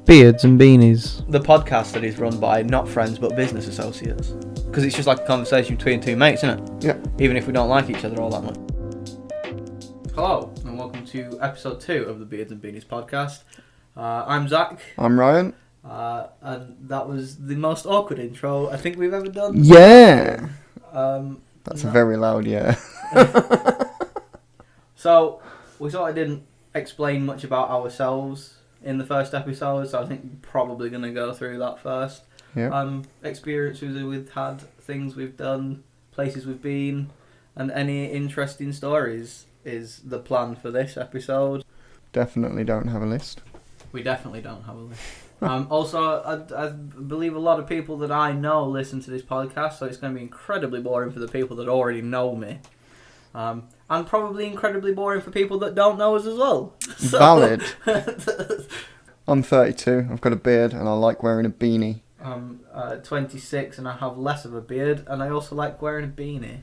Beards and Beanies. The podcast that is run by not friends but business associates. Because it's just like a conversation between two mates, isn't it? Yeah. Even if we don't like each other all that much. Hello, and welcome to episode 2 of the Beards and Beanies podcast. I'm Zach. I'm Ryan. And that was the most awkward intro I think we've ever done. Yeah. That's a very loud yeah. So, we sort of didn't explain much about ourselves in the first episode, so I think we're probably going to go through that first. Yeah. Experiences we've had, things we've done, places we've been, and any interesting stories is the plan for this episode. Definitely don't have a list. We definitely don't have a list. Also, I believe a lot of people that I know listen to this podcast, so it's going to be incredibly boring for the people that already know me. And probably incredibly boring for people that don't know us as well. So... Valid. I'm 32, I've got a beard, and I like wearing a beanie. I'm 26 and I have less of a beard, and I also like wearing a beanie.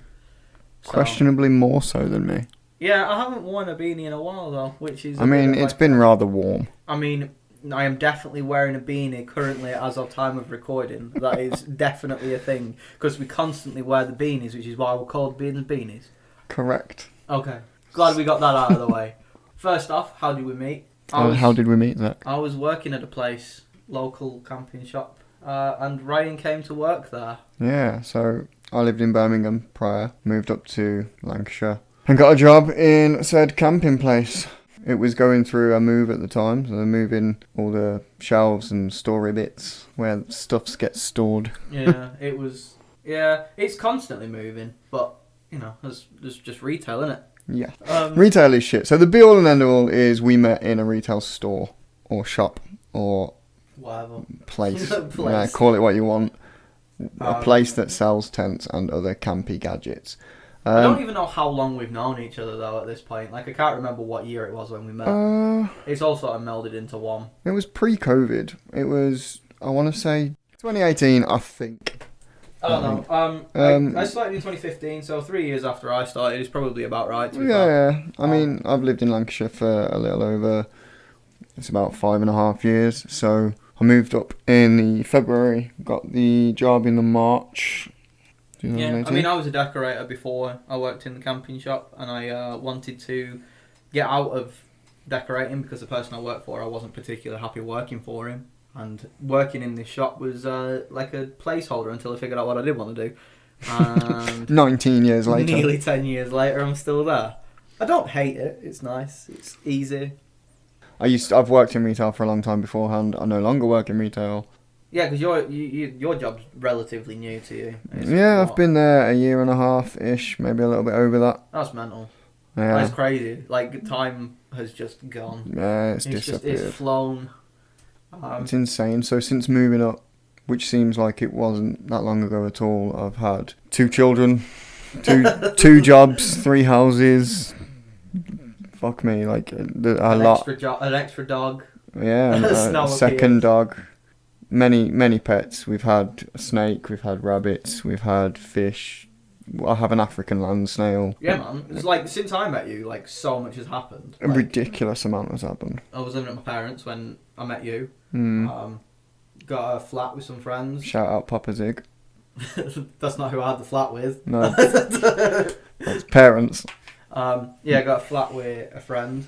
So... Questionably more so than me. Yeah, I haven't worn a beanie in a while though, which is... I mean, it's been rather warm. I mean, I am definitely wearing a beanie currently as of time of recording. That is definitely a thing, because we constantly wear the beanies, which is why we're called Beards and Beanies. Correct. Okay. Glad we got that out of the way. First off, how did we meet? How did we meet, Zach? I was working at a place, local camping shop, and Ryan came to work there. Yeah, so I lived in Birmingham prior, moved up to Lancashire, and got a job in said camping place. It was going through a move at the time, so they're moving all the shelves and story bits where stuff gets stored. Yeah, it was... Yeah, it's constantly moving, but... You know, there's just retail, innit? Yeah. Retail is shit. So the be all and end all is we met in a retail store or shop or whatever place. Place. Yeah, call it what you want. A place that sells tents and other campy gadgets. I don't even know how long we've known each other though at this point. Like I can't remember what year it was when we met. It's all sort of melded into one. It was pre-COVID. It was, I want to say 2018, I think. I don't know. I started in 2015, so 3 years after I started is probably about right. Yeah. I mean, I've lived in Lancashire for a little over, it's about 5.5 years. So I moved up in the February, got the job in the March. Yeah, I mean, I was a decorator before I worked in the camping shop, and I wanted to get out of decorating because the person I worked for, I wasn't particularly happy working for him. And working in this shop was like a placeholder until I figured out what I did want to do. And 19 years later. Nearly 10 years later, I'm still there. I don't hate it. It's nice. It's easy. I've worked in retail for a long time beforehand. I no longer work in retail. Yeah, because your job's relatively new to you. I've been there a year and a half-ish, maybe a little bit over that. That's mental. Yeah. That's crazy. Like, time has just gone. Yeah, it's disappeared. It's flown. It's insane. So since moving up, which seems like it wasn't that long ago at all, I've had 2 children, two jobs, 3 houses. Fuck me, like an extra dog. Yeah, a second dog. Many pets. We've had a snake, we've had rabbits, we've had fish. I have an African land snail. Yeah, man. It's like, since I met you, like, so much has happened. A ridiculous amount has happened. I was living at my parents' when I met you. Mm. Got a flat with some friends. Shout out Papa Zig. That's not who I had the flat with. No. That's parents. I got a flat with a friend.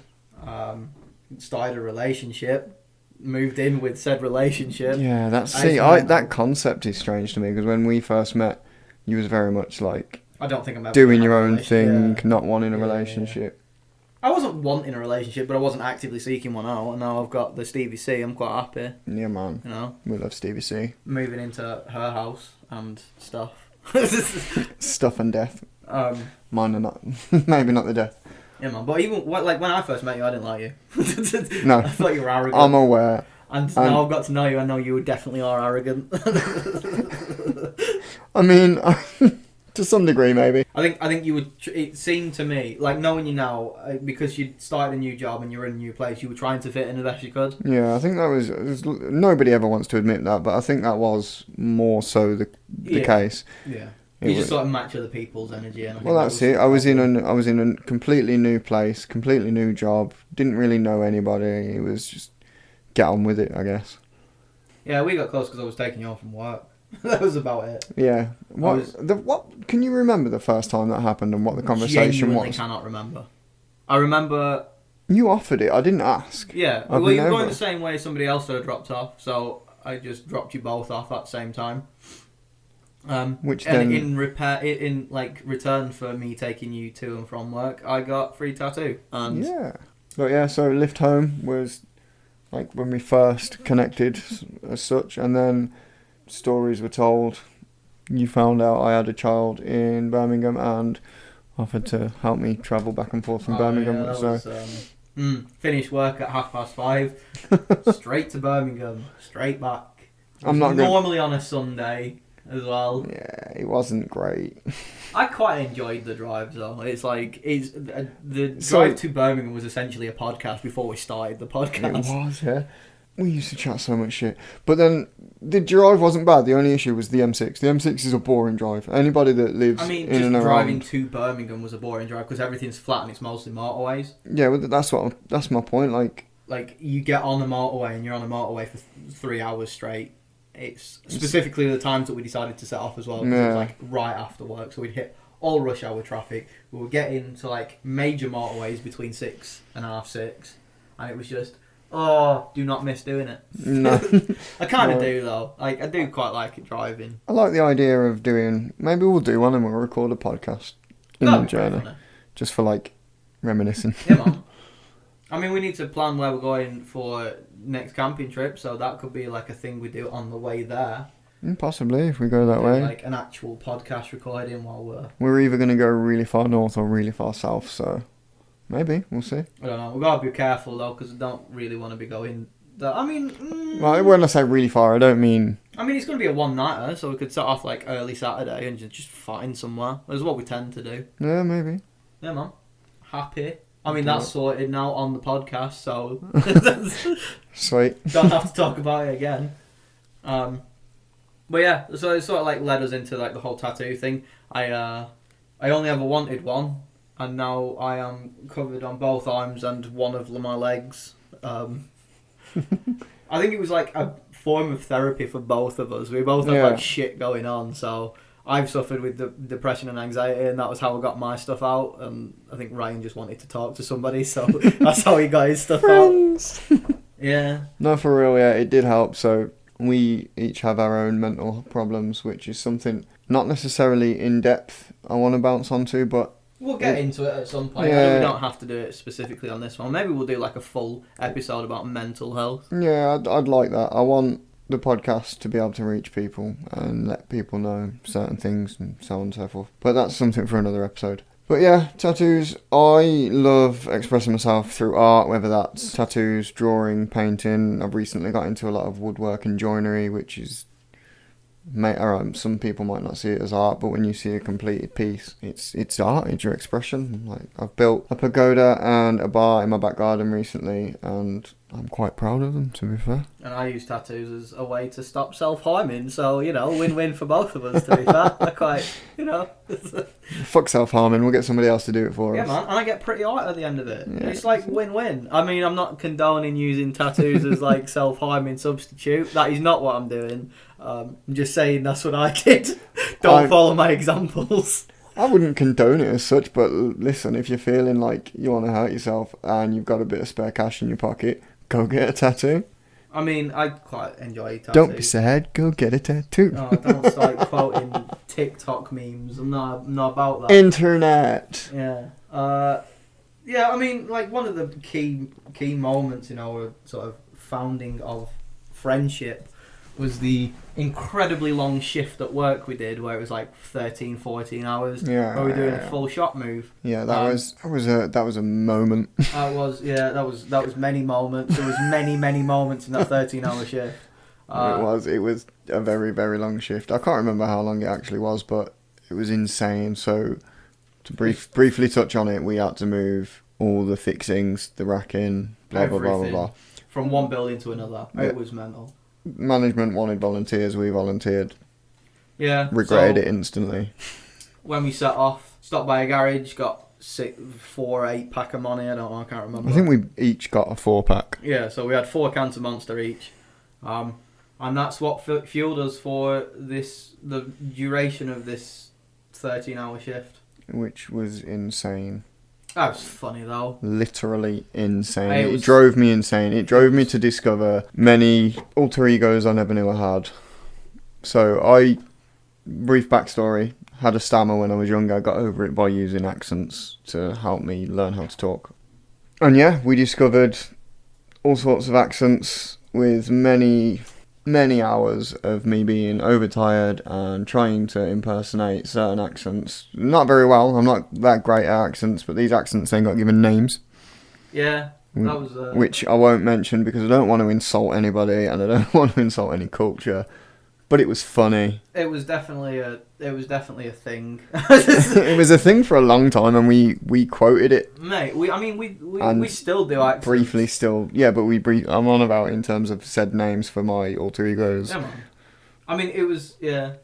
Started a relationship. Moved in with said relationship. Yeah, that concept is strange to me, because when we first met, you was very much like... I don't think I'm ever doing your own thing, not wanting a relationship. I wasn't wanting a relationship, but I wasn't actively seeking one out. And now I've got the Stevie C. I'm quite happy. Yeah, man. You know, we love Stevie C. Moving into her house and stuff. Stuff and death. Mine are not. Maybe not the death. Yeah, man. But even when I first met you, I didn't like you. No. I thought you were arrogant. I'm aware. And now I've got to know you. I know you definitely are arrogant. I mean, to some degree, maybe. I think you would. It seemed to me, like, knowing you now, because you'd started a new job and you were in a new place, you were trying to fit in the best you could. Yeah, I think that was nobody ever wants to admit that, but I think that was more so the case. Yeah. You just sort of match other people's energy. And that's it. I was in a completely new place, completely new job. Didn't really know anybody. It was just get on with it, I guess. Yeah, we got close because I was taking you off from work. That was about it. Yeah. What can you remember the first time that happened and what the conversation was? I cannot remember. I remember... You offered it, I didn't ask. Yeah, well, you were going the same way somebody else had dropped off, so I just dropped you both off at the same time. Which and then... in return for me taking you to and from work, I got free tattoo. And yeah. But yeah, so lift home was like when we first connected as such, and then stories were told. You found out I had a child in Birmingham and offered to help me travel back and forth from Birmingham. Yeah, was, finished work at 5:30, straight to Birmingham, straight back. Normally on a Sunday as well. Yeah, it wasn't great. I quite enjoyed the drive though. It's like the drive to Birmingham was essentially a podcast before we started the podcast. It was, yeah. We used to chat so much shit. But then the drive wasn't bad. The only issue was the M6. The M6 is a boring drive. Anybody that lives in and around... driving to Birmingham was a boring drive because everything's flat and it's mostly motorways. Yeah, well, that's my point. Like you get on the motorway and you're on the motorway for 3 hours straight. It's specifically the times that we decided to set off as well. Because it was like right after work, so we'd hit all rush hour traffic. We would get into like major motorways between 6 and half 6, and it was just... Oh, do not miss doing it. No. I kind of do though. Like I do quite like it driving. I like the idea of doing... Maybe we'll do one and we'll record a podcast in the journey. Just for like reminiscing. Yeah, man. I mean, we need to plan where we're going for next camping trip, so that could be like a thing we do on the way there. Possibly, if we go that way. Like an actual podcast recording while we're either going to go really far north or really far south, so... Maybe, we'll see. I don't know. We've got to be careful though, because I don't really want to be going... Well, when I say really far, I don't mean... I mean, it's going to be a one-nighter, so we could set off like early Saturday and just find somewhere. That's what we tend to do. Yeah, maybe. Yeah, man. Happy. I mean, that's sorted now on the podcast, so... Sweet. Don't have to talk about it again. But yeah, so it sort of like led us into like the whole tattoo thing. I only ever wanted one. And now I am covered on both arms and one of my legs. I think it was like a form of therapy for both of us. We both had like shit going on, so I've suffered with the depression and anxiety, and that was how I got my stuff out. And I think Ryan just wanted to talk to somebody, so that's how he got his stuff out. Yeah. No, for real, yeah, it did help. So we each have our own mental problems, which is something not necessarily in depth I want to bounce onto, but... We'll get into it at some point. Yeah. I know we don't have to do it specifically on this one. Maybe we'll do like a full episode about mental health. Yeah, I'd like that. I want the podcast to be able to reach people and let people know certain things and so on and so forth. But that's something for another episode. But yeah, tattoos. I love expressing myself through art, whether that's tattoos, drawing, painting. I've recently got into a lot of woodwork and joinery, which is... some people might not see it as art, but when you see a completed piece, it's art, it's your expression. Like, I've built a pagoda and a bar in my back garden recently, and I'm quite proud of them, to be fair. And I use tattoos as a way to stop self-harming, so, win-win for both of us, to be fair. I quite, Fuck self-harming, we'll get somebody else to do it for us. Yeah, man, and I get pretty art at the end of it. Yeah. It's like win-win. I mean, I'm not condoning using tattoos as, like, self-harming substitute. That is not what I'm doing. I'm just saying that's what I did. Don't follow my examples. I wouldn't condone it as such, but listen, if you're feeling like you want to hurt yourself and you've got a bit of spare cash in your pocket, go get a tattoo. I mean, I quite enjoy tattoos. Don't be sad, go get a tattoo. Oh, don't start quoting TikTok memes. I'm not about that. Internet. Yeah. Yeah, I mean, like, one of the key moments in our sort of founding of friendship was the incredibly long shift at work we did, where it was like 13, 14 hours. Yeah, where we were doing a full shop move. Yeah, that was a moment. That was many moments. There was many moments in that 13-hour shift. It was a very, very long shift. I can't remember how long it actually was, but it was insane. So to briefly touch on it, we had to move all the fixings, the racking, blah blah blah blah blah, from one building to another. Yeah. It was mental. Management wanted volunteers, we volunteered. Yeah. Regretted it instantly. When we set off, stopped by a garage, got 4 8-pack of money. I don't know. I can't remember. I think we each got a 4-pack. Yeah, so we had 4 cans of Monster each, and that's what fueled us for the duration of this 13-hour shift. Which was insane. That was funny though. Literally insane. It drove me insane. It drove me to discover many alter egos I never knew I had. So brief backstory, had a stammer when I was younger. I got over it by using accents to help me learn how to talk. And yeah, we discovered all sorts of accents with many hours of me being overtired and trying to impersonate certain accents. Not very well. I'm not that great at accents, but these accents then got given names. Yeah, that was... Which I won't mention because I don't want to insult anybody and I don't want to insult any culture. But it was funny. It was definitely a thing. It was a thing for a long time, and we quoted it. Mate, we still do accents. Briefly still, yeah, but I'm on about in terms of said names for my alter egos. Yeah, man. I mean, it was, yeah.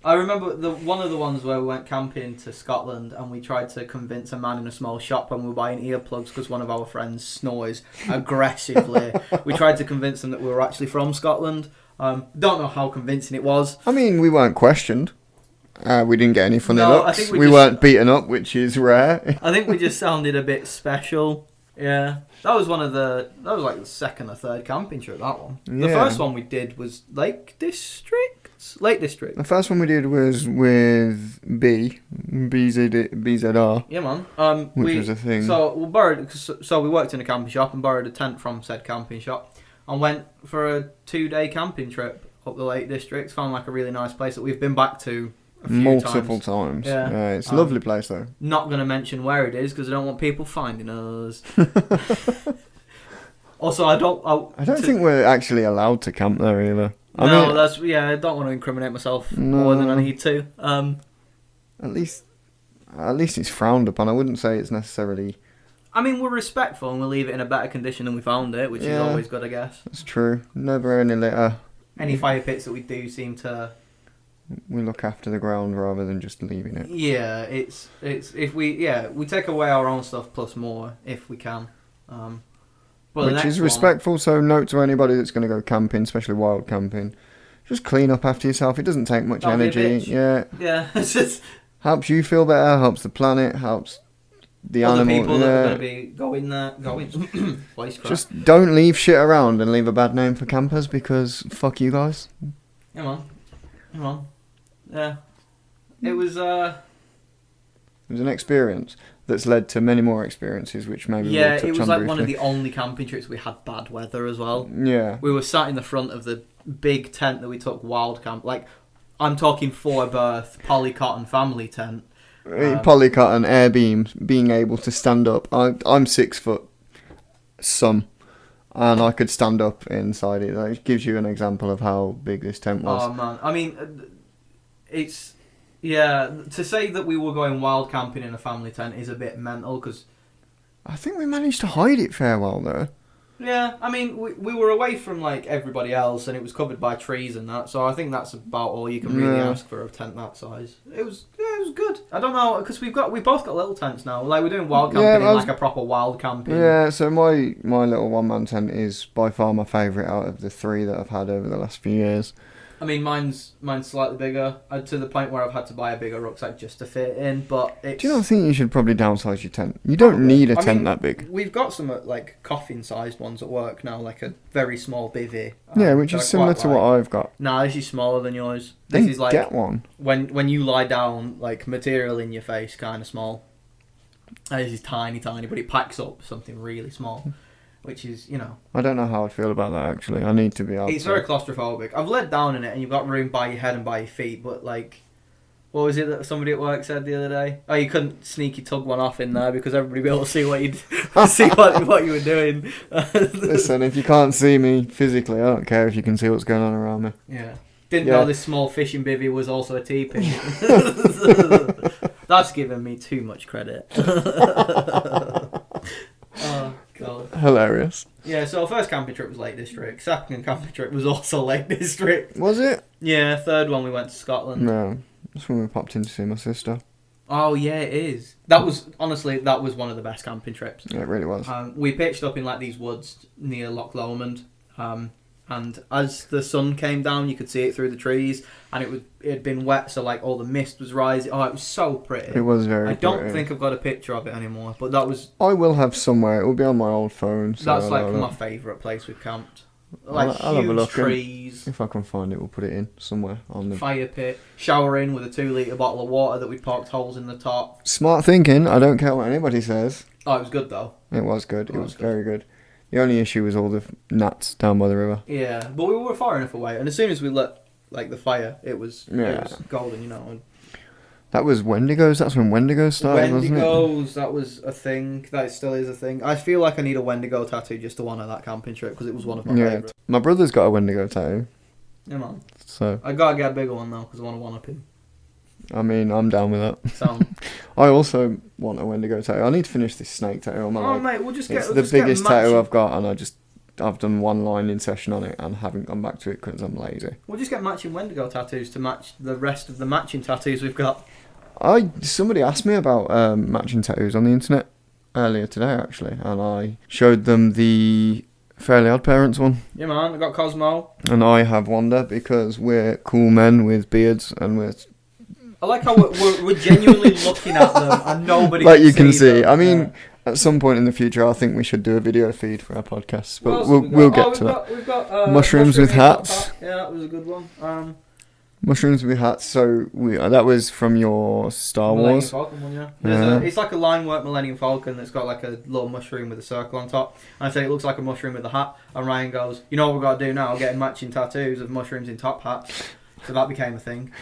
I remember one of the ones where we went camping to Scotland and we tried to convince a man in a small shop when we were buying earplugs because one of our friends snores aggressively. We tried to convince them that we were actually from Scotland. Don't know how convincing it was. I mean, we weren't questioned. We didn't get any funny looks. We weren't beaten up, which is rare. I think we just sounded a bit special. Yeah. That was like the second or third camping trip, that one. Yeah. The first one we did was Lake District. The first one we did was with BZR. Yeah, man. Which was a thing. So we worked in a camping shop and borrowed a tent from said camping shop. And went for a 2-day camping trip up the Lake District. Found like a really nice place that we've been back to a few multiple times. Yeah, it's a lovely place though. Not going to mention where it is because I don't want people finding us. Also, I don't think we're actually allowed to camp there either. I don't want to incriminate myself more than I need to. At least it's frowned upon. I wouldn't say it's necessarily... I mean, we're respectful and we'll leave it in a better condition than we found it, which is always good, I guess. That's true. Never any litter. Any fire pits that we do seem to... We look after the ground rather than just leaving it. Yeah, it's if we take away our own stuff plus more if we can. Which is respectful, so note to anybody that's going to go camping, especially wild camping, just clean up after yourself. It doesn't take much energy. Yeah. It's just... Helps you feel better, helps the planet, helps... the other animal, people that are going to be going. Just don't leave shit around and leave a bad name for campers because fuck you guys. Come on. Yeah. It was an experience that's led to many more experiences, which maybe we'll touch on it was like briefly. one of the only camping trips we had bad weather as well. Yeah. We were sat in the front of the big tent that we took wild camp. Like, I'm talking 4-berth polycotton family tent. Polycotton air beams, being able to stand up. I'm 6 foot some, and I could stand up inside it. That gives you an example of how big this tent was. Oh man, I mean, it's to say that we were going wild camping in a family tent is a bit mental because I think we managed to hide it fair well though. Yeah, I mean, we were away from like everybody else, and it was covered by trees and that. So I think that's about all you can really ask for a tent that size. It was good. I don't know because we both got little tents now. Like we're doing wild camping in like a proper wild camping. Yeah, so my little 1-man tent is by far my favourite out of the 3 that I've had over the last few years. I mean, mine's slightly bigger, to the point where I've had to buy a bigger rucksack just to fit in. But it's... Do you not think you should probably downsize your tent? You don't need a tent that big. We've got some like coffin-sized ones at work now, like a very small bivvy. Yeah, which is similar to what I've got. Nah, this is smaller than yours. This is like get one. When you lie down, like material in your face, kind of small. This is tiny, but it packs up something really small. Which is, I don't know how I'd feel about that, actually. I need to be able It's very claustrophobic. I've laid down in it, and you've got room by your head and by your feet, but, like... What was it that somebody at work said the other day? Oh, you couldn't sneaky tug one off in there because everybody would be able to see what what you were doing. Listen, if you can't see me physically, I don't care if you can see what's going on around me. Yeah. Didn't know this small fishing bivvy was also a teepee. That's giving me too much credit. Oh, God. Hilarious. Yeah, so our first camping trip was Lake District. Second camping trip was also Lake District. Was it? Yeah, third one we went to Scotland. No, that's when we popped in to see my sister. Oh yeah, it is. That was one of the best camping trips. Yeah, it really was. We pitched up in like these woods near Loch Lomond, and as the sun came down, you could see it through the trees, and it had been wet, so like all the mist was rising. Oh, it was so pretty. It was very. I don't pretty. think I've got a picture of it anymore, but that was. I will have somewhere. It will be on my old phone. So That's like my favourite place we've camped. Like I'll have a look trees. If I can find it, we'll put it in somewhere on the fire pit. Showering with a 2-litre bottle of water that we poked holes in the top. Smart thinking. I don't care what anybody says. Oh, it was good though. It was good. It was very good. The only issue was all the gnats down by the river. Yeah, but we were far enough away, and as soon as we lit like the fire, it was golden, you know. That was Wendigos. That's when Wendigos started, wasn't it? Wendigos, that was a thing. That still is a thing. I feel like I need a Wendigo tattoo just to honour that camping trip because it was one of my favourites. My brother's got a Wendigo tattoo. Yeah, man. So I gotta get a bigger one though because I want to one-up him. I mean, I'm down with that. So, I also want a Wendigo tattoo. I need to finish this snake tattoo on my leg. Mate, we'll just get. It's the biggest tattoo I've got, and I've done one lining session on it and haven't gone back to it because I'm lazy. We'll just get matching Wendigo tattoos to match the rest of the matching tattoos we've got. Somebody asked me about matching tattoos on the internet earlier today, actually, and I showed them the Fairly Odd Parents one. Yeah, man, I got Cosmo. And I have Wanda because we're cool men with beards and we're... I like how we're genuinely looking at them and nobody like can you can see. them. I mean, at some point in the future, I think we should do a video feed for our podcast, but we'll get to that. We've got mushrooms with hats. Yeah, that was a good one. Mushrooms with hats. So that was from your Star Wars. Falcon one, yeah. It's like a line work Millennium Falcon that's got like a little mushroom with a circle on top. And I say it looks like a mushroom with a hat. And Ryan goes, "You know what we've got to do now? Getting matching tattoos of mushrooms in top hats." So that became a thing.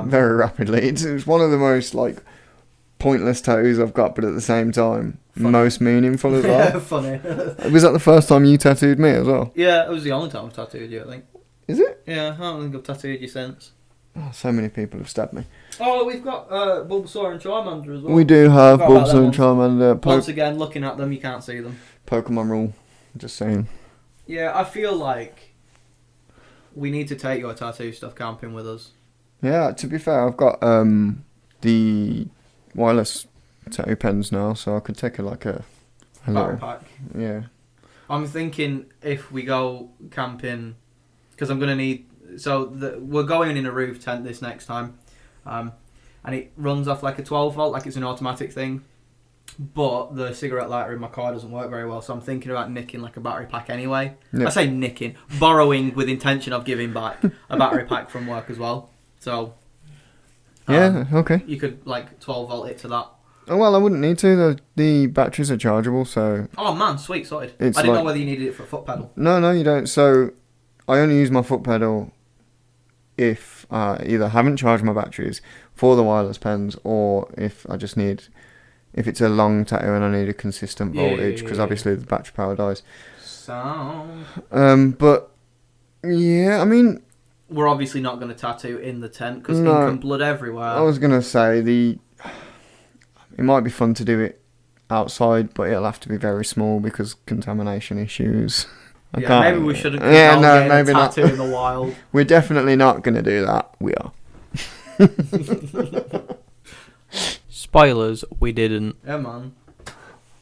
Very rapidly. It was one of the most like pointless tattoos I've got, but at the same time most meaningful as well. Yeah, funny. Was that the first time you tattooed me as well? Yeah, it was the only time I've tattooed you, I think. Is it? Yeah, I don't think I've tattooed you since. Oh, so many people have stabbed me. Oh, we've got Bulbasaur and Charmander as well. We do have Bulbasaur and Charmander. Once again, looking at them, you can't see them. Pokemon rule. Just saying. Yeah, I feel like we need to take your tattoo stuff camping with us. Yeah, to be fair, I've got the wireless tattoo pens now, so I could take a backpack. Yeah. I'm thinking if we go camping, because I'm gonna need. So we're going in a roof tent this next time, and it runs off like a 12 volt, like it's an automatic thing. But the cigarette lighter in my car doesn't work very well, so I'm thinking about nicking like a battery pack anyway. Yeah. I say nicking, borrowing with intention of giving back a battery pack from work as well. So yeah, okay. You could like 12 volt it to that. Oh well, I wouldn't need to. The batteries are chargeable, so. Oh man, sweet, sorted. I didn't know whether you needed it for a foot pedal. No, you don't. So I only use my foot pedal if I either haven't charged my batteries for the wireless pens, or if I just need, if it's a long tattoo and I need a consistent voltage, because obviously the battery power dies. But yeah, I mean, we're obviously not going to tattoo in the tent because ink and blood everywhere. I was going to say it might be fun to do it outside, but it'll have to be very small because contamination issues. Maybe we shouldn't. Maybe tattoo not. In the wild. We're definitely not going to do that. We are. Spoilers, we didn't. Yeah, man.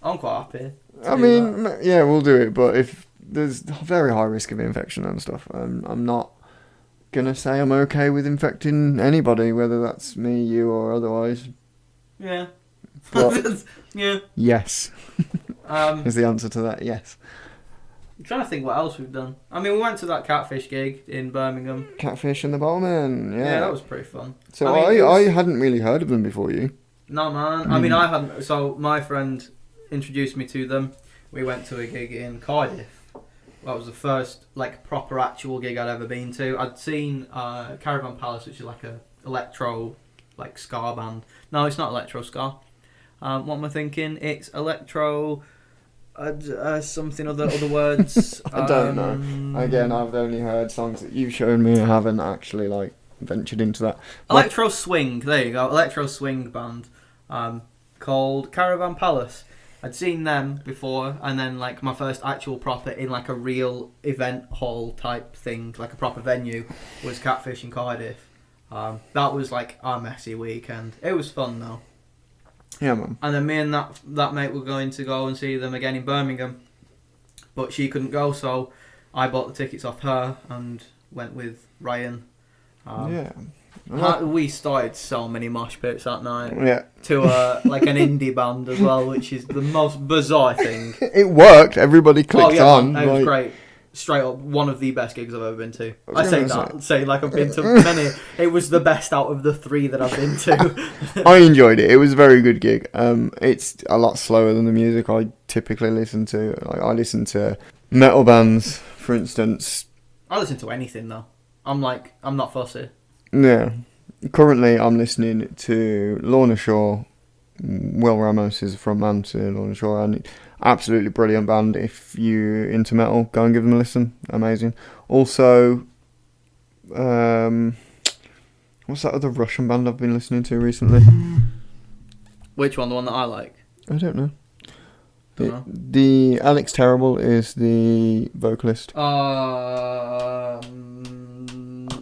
I'm quite happy. I mean, yeah, we'll do it, but if there's very high risk of infection and stuff, I'm not going to say I'm okay with infecting anybody, whether that's me, you, or otherwise. Yeah. But yeah. Yes. Is the answer to that, yes. I'm trying to think what else we've done. I mean, we went to that catfish gig in Birmingham. Catfish and the Bowman, yeah. Yeah, that was pretty fun. So I hadn't really heard of them before you. No, man. I mean, I hadn't. So my friend introduced me to them. We went to a gig in Cardiff. That was the first like proper actual gig I'd ever been to. I'd seen Caravan Palace, which is like a electro like ska band. No, it's not electro ska. What am I thinking? It's electro. Something other words. I don't know. Again, I've only heard songs that you've shown me. I haven't actually like ventured into that. Electro swing. There you go. Electro swing band. Called Caravan Palace. I'd seen them before, and then like my first actual proper in like a real event hall type thing, like a proper venue, was Catfish in Cardiff. That was like our messy weekend. It was fun though. Yeah, man. And then me and that mate were going to go and see them again in Birmingham, but she couldn't go, so I bought the tickets off her and went with Ryan. Yeah. We started so many mosh pits that night. Yeah. To like an indie band as well, which is the most bizarre thing. It worked. Everybody clicked on. It was great. Straight up, one of the best gigs I've ever been to. I say like I've been to many. It was the best out of the 3 that I've been to. I enjoyed it. It was a very good gig. It's a lot slower than the music I typically listen to. Like, I listen to metal bands, for instance. I listen to anything though. I'm not fussy. Yeah. Currently, I'm listening to Lorna Shore. Will Ramos is a frontman to Lorna Shore, and absolutely brilliant band. If you're into metal, go and give them a listen. Amazing. Also, what's that other Russian band I've been listening to recently? Which one? The one that I like? I don't know. Don't know. The Alex Terrible is the vocalist.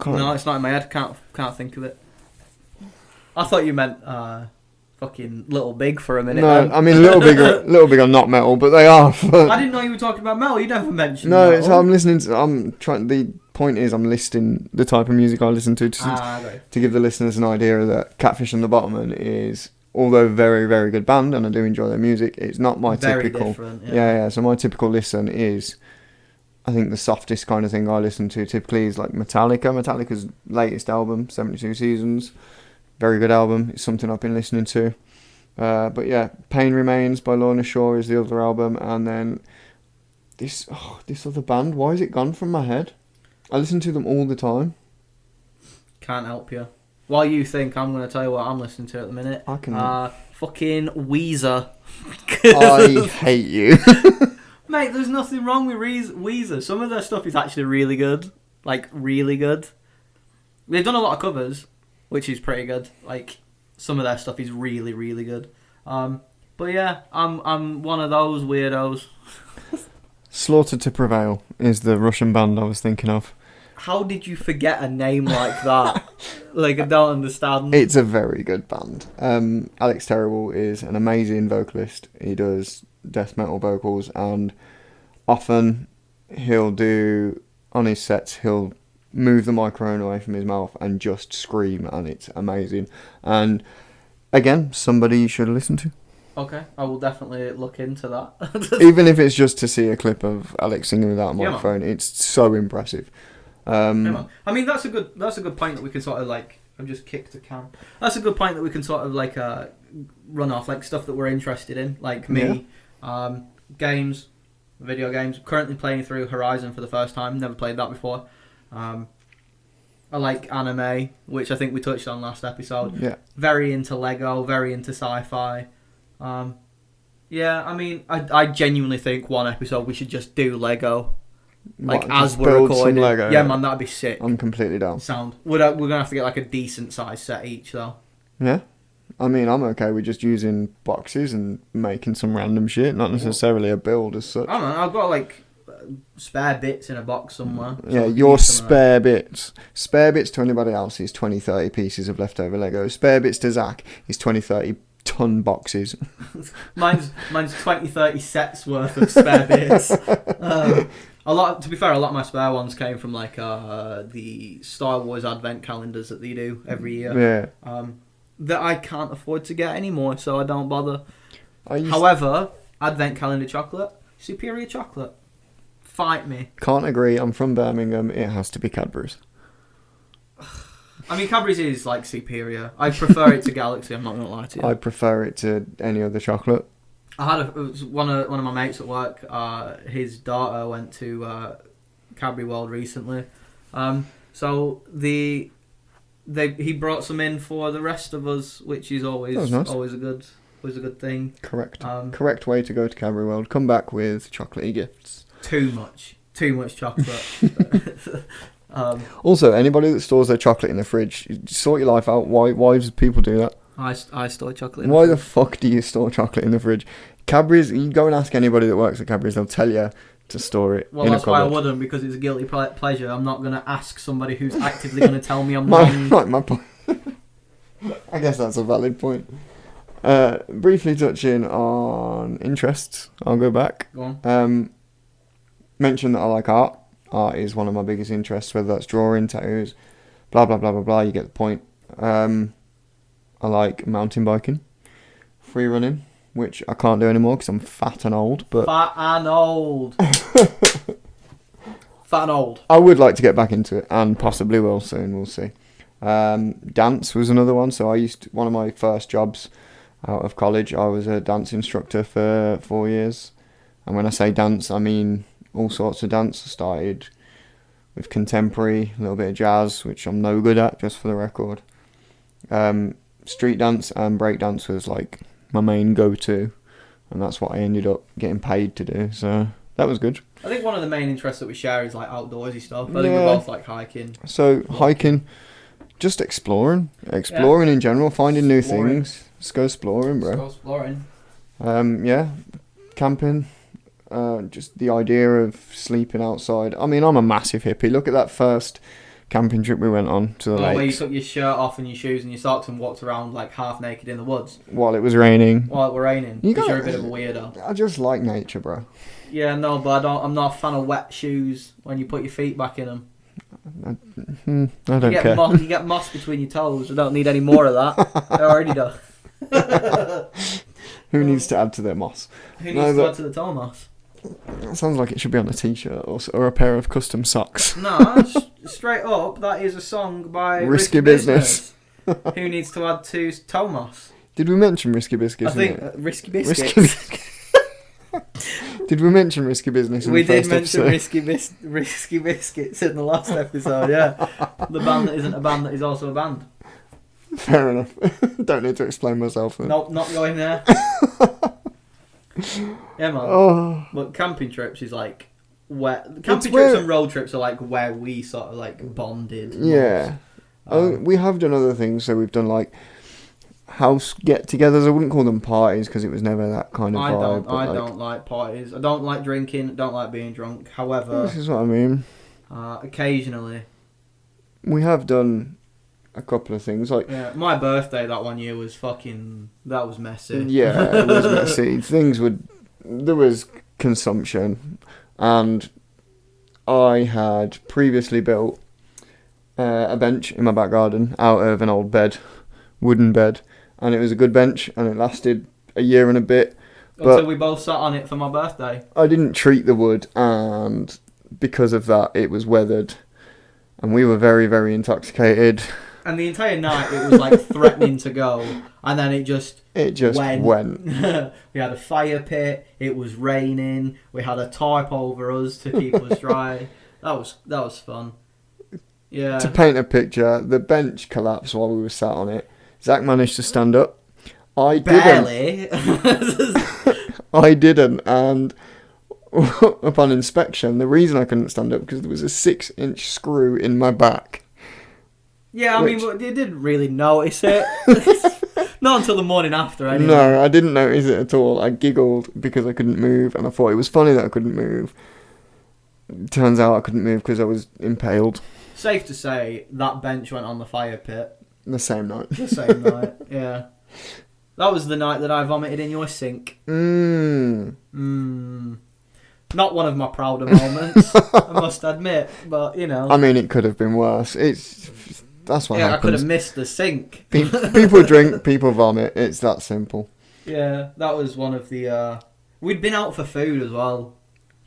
No, it's not in my head. Can't think of it. I thought you meant fucking Little Big for a minute. No, then. I mean Little Big are not metal, but they are. I didn't know you were talking about metal. You never mentioned. No, metal. so I'm listening to. I'm trying. The point is, I'm listing the type of music I listen to give the listeners an idea that Catfish and the Bottommen is, although very, very good band, and I do enjoy their music. It's not my very typical. Different, yeah. So my typical listen is, I think the softest kind of thing I listen to typically is like Metallica. Metallica's latest album, 72 Seasons, very good album. It's something I've been listening to. But yeah, Pain Remains by Lorna Shore is the other album, and then this other band. Why is it gone from my head? I listen to them all the time. Can't help you. While you think, I'm going to tell you what I'm listening to at the minute. I can. Fucking Weezer. I hate you. Mate, there's nothing wrong with Weezer. Some of their stuff is actually really good. Like, really good. They've done a lot of covers, which is pretty good. Like, some of their stuff is really, really good. But yeah, I'm one of those weirdos. Slaughter to Prevail is the Russian band I was thinking of. How did you forget a name like that? Like, I don't understand. It's a very good band. Alex Terrible is an amazing vocalist. He does death metal vocals, and often he'll do, on his sets, he'll move the microphone away from his mouth and just scream, and it's amazing. And again, somebody you should listen to. Okay, I will definitely look into that. Even if it's just to see a clip of Alex singing without a microphone, it's so impressive. I mean, that's a good point that we can sort of like. I've just kicked a can. That's a good point that we can sort of like run off, like stuff that we're interested in, like me, games, video games. Currently playing through Horizon for the first time. Never played that before. I like anime, which I think we touched on last episode. Yeah. Very into Lego. Very into sci-fi. Yeah, I mean, I genuinely think one episode we should just do Lego. Like, as we're recording. Lego, yeah, man, that'd be sick. I'm completely down. Sound. We're going to have to get, like, a decent size set each, though. Yeah. I mean, I'm okay with just using boxes and making some random shit, not necessarily a build as such. I don't know, I've got, like, spare bits in a box somewhere. Yeah, your spare bits. Spare bits to anybody else is 20, 30 pieces of leftover Lego. Spare bits to Zach is 20, 30 ton boxes. mine's 20, 30 sets worth of spare bits. To be fair, a lot of my spare ones came from like the Star Wars advent calendars that they do every year. Yeah. That I can't afford to get anymore, so I don't bother. However, advent calendar chocolate, superior chocolate. Fight me. Can't agree. I'm from Birmingham. It has to be Cadbury's. I mean, Cadbury's is like superior. I prefer it to Galaxy. I'm not gonna lie to you. I prefer it to any other chocolate. I had one of my mates at work. His daughter went to Cadbury World recently, so he brought some in for the rest of us, which is always nice. always a good thing. Correct. Correct way to go to Cadbury World. Come back with chocolatey gifts. Too much chocolate. Also, anybody that stores their chocolate in the fridge, sort your life out. Why do people do that? I store chocolate. Why the fuck do you store chocolate in the fridge? Cadbury's, you go and ask anybody that works at Cadbury's, they'll tell you to store it. Well, that's why I wouldn't, because it's a guilty pleasure. I'm not going to ask somebody who's actively going to tell me I'm wrong. My point. I guess that's a valid point. Briefly touching on interests, I'll go back. Go on. Mention that I like art. Art is one of my biggest interests, whether that's drawing, tattoos, blah, blah, blah, blah, blah. You get the point. I like mountain biking, free running, which I can't do anymore because I'm fat and old. But Fat and old. Fat and old. I would like to get back into it, and possibly will soon. We'll see. Dance was another one. So one of my first jobs out of college, I was a dance instructor for 4 years. And when I say dance, I mean all sorts of dance. I started with contemporary, a little bit of jazz, which I'm no good at, just for the record. Street dance and break dance was like my main go-to, and that's what I ended up getting paid to do. So that was good. I think one of the main interests that we share is like outdoorsy stuff. I think we both like hiking. So hiking, just exploring in general, finding new things. Let's go exploring, bro. Let's go exploring. Camping. Just the idea of sleeping outside. I mean, I'm a massive hippie. Look at that first camping trip we went on to the lakes. Where you took your shirt off and your shoes and your socks and walked around like half naked in the woods. While it was raining. While it was raining. Because you're a bit of a weirdo. I just like nature, bro. Yeah, no, but I'm not a fan of wet shoes when you put your feet back in them. I don't care. You get moss between your toes. I don't need any more of that. I already do. Who needs to add to their moss? Who needs to add to the toe moss? That sounds like it should be on a t-shirt or a pair of custom socks. No, straight up, that is a song by Risky Business. Who needs to add to toe moss? Did we mention Risky Biscuits? I think Risky Biscuits. Did we mention Risky Business in we the first did mention episode? Risky Biscuits in the last episode, yeah. The band that isn't a band that is also a band. Fair enough. Don't need to explain myself then. Nope, not going there. Yeah, man. Oh. But camping trips is like where camping trips and road trips are like where we sort of like bonded. Yeah. We have done other things, so we've done like house get-togethers. I wouldn't call them parties because it was never that kind of vibe. I don't like parties. I don't like drinking. I don't like being drunk. However, this is what I mean. Occasionally, we have done a couple of things like my birthday that one year was that was messy. Yeah, it was messy. There was consumption, and I had previously built a bench in my back garden out of an old wooden bed, and it was a good bench, and it lasted a year and a bit. Until we both sat on it for my birthday. I didn't treat the wood, and because of that, it was weathered, and we were very, very intoxicated. And the entire night it was like threatening to go, and then it just went. We had a fire pit. It was raining. We had a tarp over us to keep us dry. That was fun. Yeah. To paint a picture, the bench collapsed while we were sat on it. Zach managed to stand up. I barely. I didn't, and upon inspection, the reason I couldn't stand up because there was a 6-inch screw in my back. Yeah, I mean, you didn't really notice it. Not until the morning after, anyway. No, I didn't notice it at all. I giggled because I couldn't move, and I thought it was funny that I couldn't move. Turns out I couldn't move because I was impaled. Safe to say, that bench went on the fire pit. The same night. Yeah. That was the night that I vomited in your sink. Not one of my prouder moments, I must admit, but, you know. I mean, it could have been worse. That's what happens. I could have missed the sink. People drink, people vomit. It's that simple. Yeah, that was one of the... We'd been out for food as well.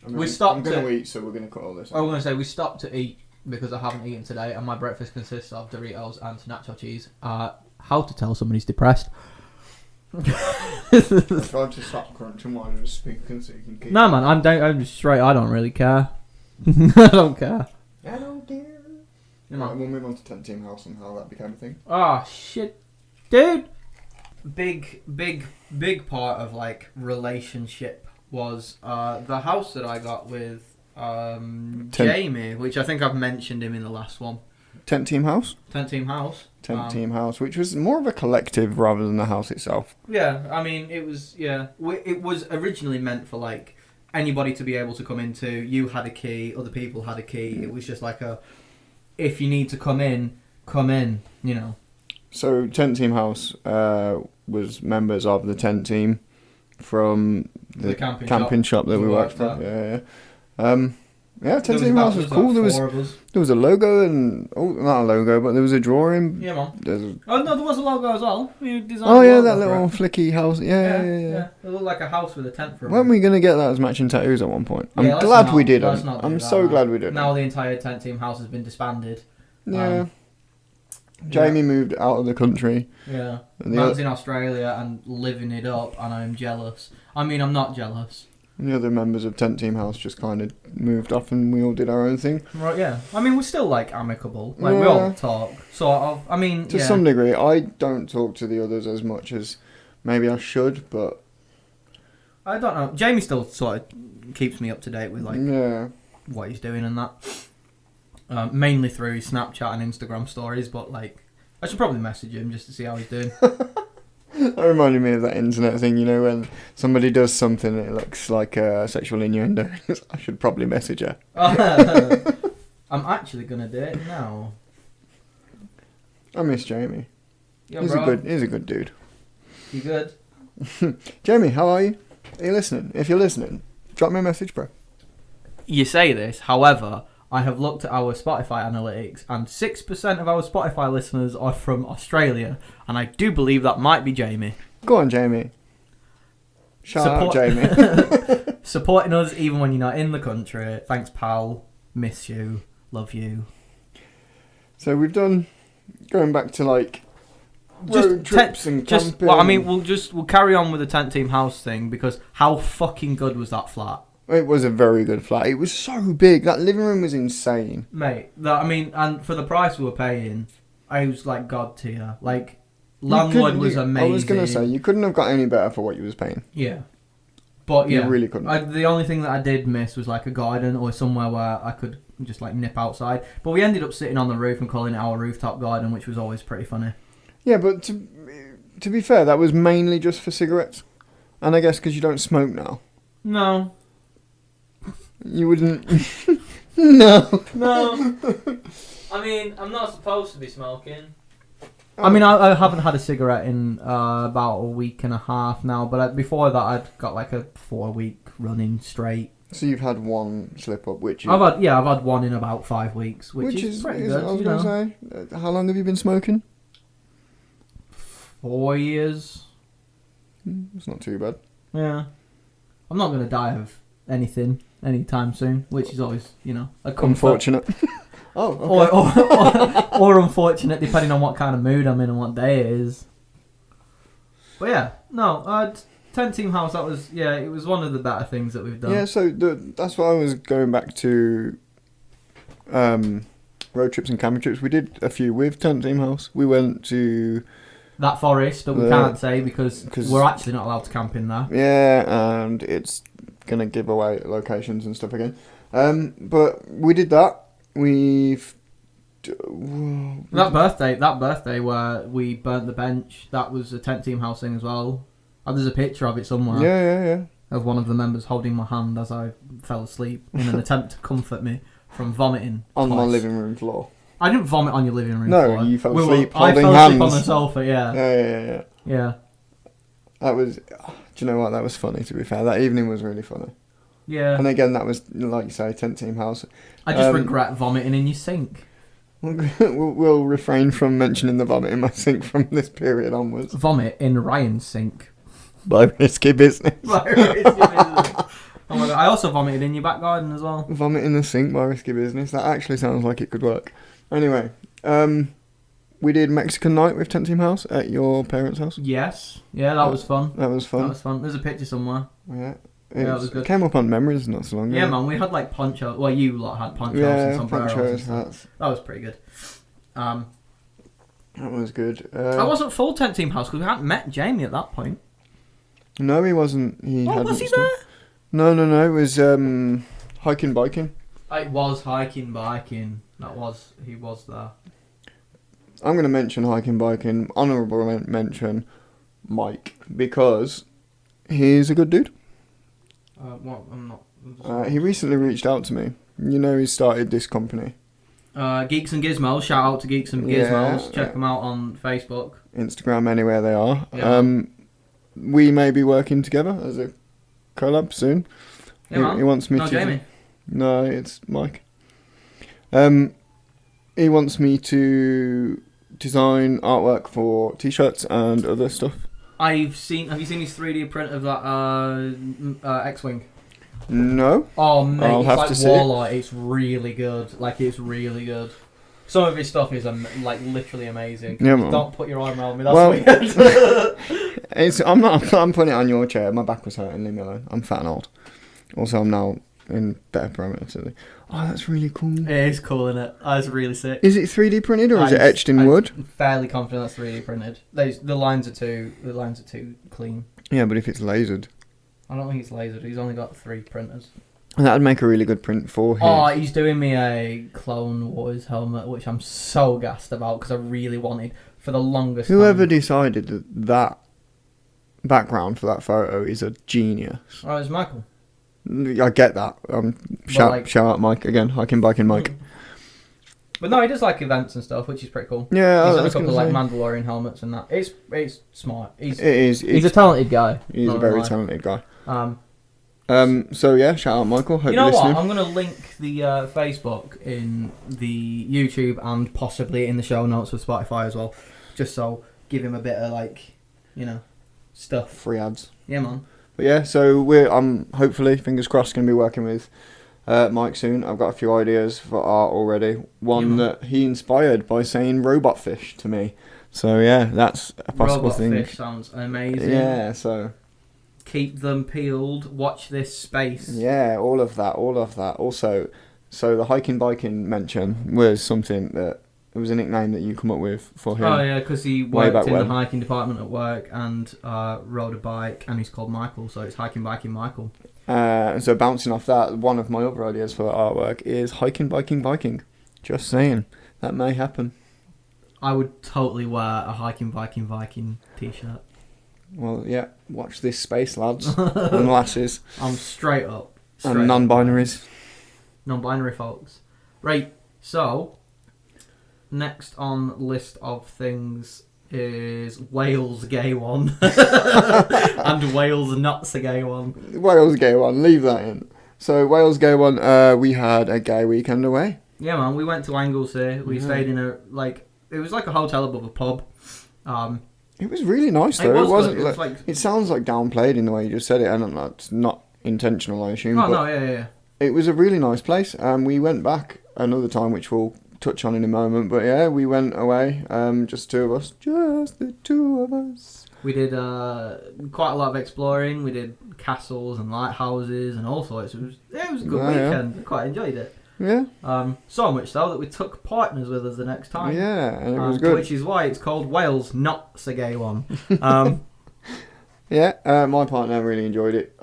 I'm going to eat, so we're going to cut all this out. I was going to say, we stopped to eat because I haven't eaten today, and my breakfast consists of Doritos and nacho cheese. How to tell somebody's depressed. I tried to stop crunching while I was speaking so you can keep... No, man, I'm just straight. I don't really care. I don't care. I don't care. Right, we'll move on to 10 Team House and how that became a thing. Oh, shit. Dude! Big part of, like, relationship was the house that I got with Jamie, which I think I've mentioned him in the last one. 10 Team House? 10 Team House. 10 Team House, which was more of a collective rather than the house itself. Yeah, I mean, it was, it was originally meant for, like, anybody to be able to come into. You had a key, other people had a key. It was just like if you need to come in, you know. So Tent Team House was members of the tent team from the camping shop that we worked for. Yeah, Tent Team House was cool. There was a logo and not a logo, but there was a drawing. Yeah, man. There was a logo as well. We designed that little flicky house. Yeah. It looked like a house with a tent for it. Weren't we gonna get that as matching tattoos at one point? I'm glad we did. I'm so glad we did. Now the entire Tent Team House has been disbanded. Yeah. Jamie moved out of the country. Yeah. Man's in Australia and living it up, and I'm jealous. I mean, I'm not jealous. And the other members of Tent Team House just kind of moved off and we all did our own thing. Right, yeah. I mean, we're still, like, amicable. Like, we all talk, sort of. I mean, to some degree. I don't talk to the others as much as maybe I should, but... I don't know. Jamie still sort of keeps me up to date with, like, what he's doing and that. Mainly through Snapchat and Instagram stories, but, like, I should probably message him just to see how he's doing. That reminded me of that internet thing, you know, when somebody does something and it looks like a sexual innuendo. I should probably message her. I'm actually going to do it now. I miss Jamie. Yo, he's a good dude. You good? Jamie, how are you? Are you listening? If you're listening, drop me a message, bro. You say this, however, I have looked at our Spotify analytics, and 6% of our Spotify listeners are from Australia, and I do believe that might be Jamie. Go on, Jamie. Shout out, Jamie. Supporting us even when you're not in the country. Thanks, pal. Miss you. Love you. So we've done, going back to like road trips and camping. Well, I mean, we'll carry on with the Tent Team House thing, because how fucking good was that flat? It was a very good flat. It was so big. That living room was insane. Mate, and for the price we were paying, I was like god tier. Like, landlord was amazing. I was going to say, you couldn't have got any better for what you was paying. Yeah. But yeah. You really couldn't. The only thing that I did miss was like a garden or somewhere where I could just like nip outside. But we ended up sitting on the roof and calling it our rooftop garden, which was always pretty funny. Yeah, but to be fair, that was mainly just for cigarettes. And I guess because you don't smoke now. No. You wouldn't... No. I mean, I'm not supposed to be smoking. I mean, I haven't had a cigarette in about a week and a half now, but before that I'd got like a 4-week running straight. So you've had one slip up, which... I've had one in about 5 weeks, which is pretty good. I was going to say, how long have you been smoking? 4 years. It's not too bad. Yeah. I'm not going to die of anything anytime soon, which is always, a comfort. Unfortunate. Oh, okay. or unfortunate, depending on what kind of mood I'm in and what day it is. But yeah, no, Tent Team House, it was one of the better things that we've done. Yeah, so that's why I was going back to road trips and camping trips. We did a few with Tent Team House. We went to... that forest that we can't say because we're actually not allowed to camp in there. Yeah, and it's going to give away locations and stuff again. But we did that. That birthday where we burnt the bench, that was a Tent Team House thing as well. There's a picture of it somewhere. Yeah. Of one of the members holding my hand as I fell asleep in an attempt to comfort me from vomiting on twice. my living room floor. I didn't vomit on your living room floor. No, you fell asleep holding hands. I fell asleep on the sofa, yeah. Yeah. That was... Do you know what? That was funny, to be fair. That evening was really funny. Yeah. And again, that was, like you say, Tent Team House. I just regret vomiting in your sink. We'll refrain from mentioning the vomit in my sink from this period onwards. Vomit in Ryan's sink. By risky business. Oh my God. I also vomited in your back garden as well. Vomit in the sink by risky business. That actually sounds like it could work. Anyway, we did Mexican night with Tent Team House at your parents' house. Yes. Yeah, that was fun. That was fun. There's a picture somewhere. Yeah. That was good. It came up on memories not so long ago. Yeah, man, we had like poncho. Well, you lot had ponchos and sombreros. That was pretty good. That was good. I wasn't full Tent Team House because we hadn't met Jamie at that point. No, he wasn't. Was he there? No. It was hiking, biking. It was hiking, biking. He was there. I'm going to mention hiking, biking. Honourable mention Mike, because he's a good dude. I'm not. He recently reached out to me. He started this company. Geeks and Gizmos. Shout out to Geeks and Gizmos. Check them out on Facebook, Instagram, anywhere they are. Yeah. We may be working together as a collab soon. Yeah, He wants me no, to. Jamie. No, it's Mike. He wants me to design artwork for t-shirts and other stuff. Have you seen his 3D print of that X-Wing? No. Oh mate, I'll it's have like to see Warlord. It's really good. Like, it's really good. Some of his stuff is like literally amazing. Yeah, man. Don't put your arm around me. That's weird. I'm putting it on your chair. My back was hurting. Leave me alone. I'm fat and old. Also, I'm now in better parameters. Oh, that's really cool. It is cool, isn't it? That's really sick. Is it 3D printed or is it etched in wood? I'm fairly confident that's 3D printed. The lines are too clean. Yeah, but if it's lasered, I don't think it's lasered. He's only got 3 printers. that'd make a really good print for him. Oh, he's doing me a Clone Wars helmet, which I'm so gassed about because I really wanted for the longest time. Whoever decided that background for that photo is a genius. Oh, it's Michael. I get that. Shout out Mike again. Hiking, biking, Mike. But no, he does like events and stuff, which is pretty cool. Yeah, he's done a couple of like Mandalorian helmets and that. It's smart. He's a talented guy. He's a very talented guy. So yeah, shout out Michael. Hope you know you're listening. what? I'm gonna link the Facebook in the YouTube and possibly in the show notes for Spotify as well, just so give him a bit of stuff. Free ads. Yeah, man. But yeah, so I'm hopefully, fingers crossed, going to be working with Mike soon. I've got a few ideas for art already. One that he inspired by saying robot fish to me. So yeah, that's a possible thing. Robot fish sounds amazing. Yeah, so keep them peeled. Watch this space. Yeah, all of that. Also, so the hiking biking mention was something that it was a nickname that you come up with for him. Oh yeah, because he worked in the hiking department at work and rode a bike, and he's called Michael, so it's hiking biking Michael. So bouncing off that, one of my other ideas for artwork is hiking biking. Just saying, that may happen. I would totally wear a hiking biking t-shirt. Well, yeah, watch this space, lads and lasses. I'm straight up. And non-binaries. Non-binary folks. Right, so next on list of things is Wales gay one. And Wales not so gay one. Wales gay one, leave that in. So Wales gay one, we had a gay weekend away. Yeah man, we went to Anglesey. We stayed in it was like a hotel above a pub. It was really nice though. It wasn't it sounds like downplayed in the way you just said it, and that's not intentional, I assume. Oh no, yeah. It was a really nice place. We went back another time, which we'll touch on in a moment. But yeah, we went away. Just the two of us. We did quite a lot of exploring. We did castles and lighthouses and all sorts. It was a good weekend. I quite enjoyed it. Yeah. So much so that we took partners with us the next time. Yeah, and it was good. Which is why it's called Wales Not So Gay One. Yeah, my partner really enjoyed it.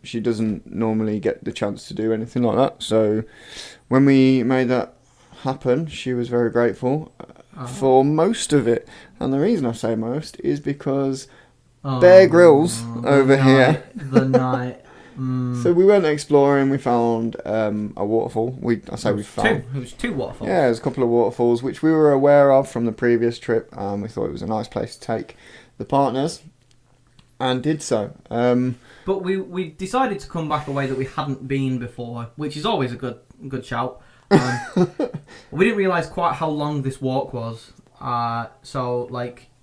She doesn't normally get the chance to do anything like that. So when we made that happen, she was very grateful for most of it. And the reason I say most is because Bear Grylls over here. The night. So we went exploring. We found a waterfall. We found It was two waterfalls. Yeah, there's a couple of waterfalls which we were aware of from the previous trip. We thought it was a nice place to take the partners, and did so. But we decided to come back a way that we hadn't been before, which is always a good shout. We didn't realise quite how long this walk was. So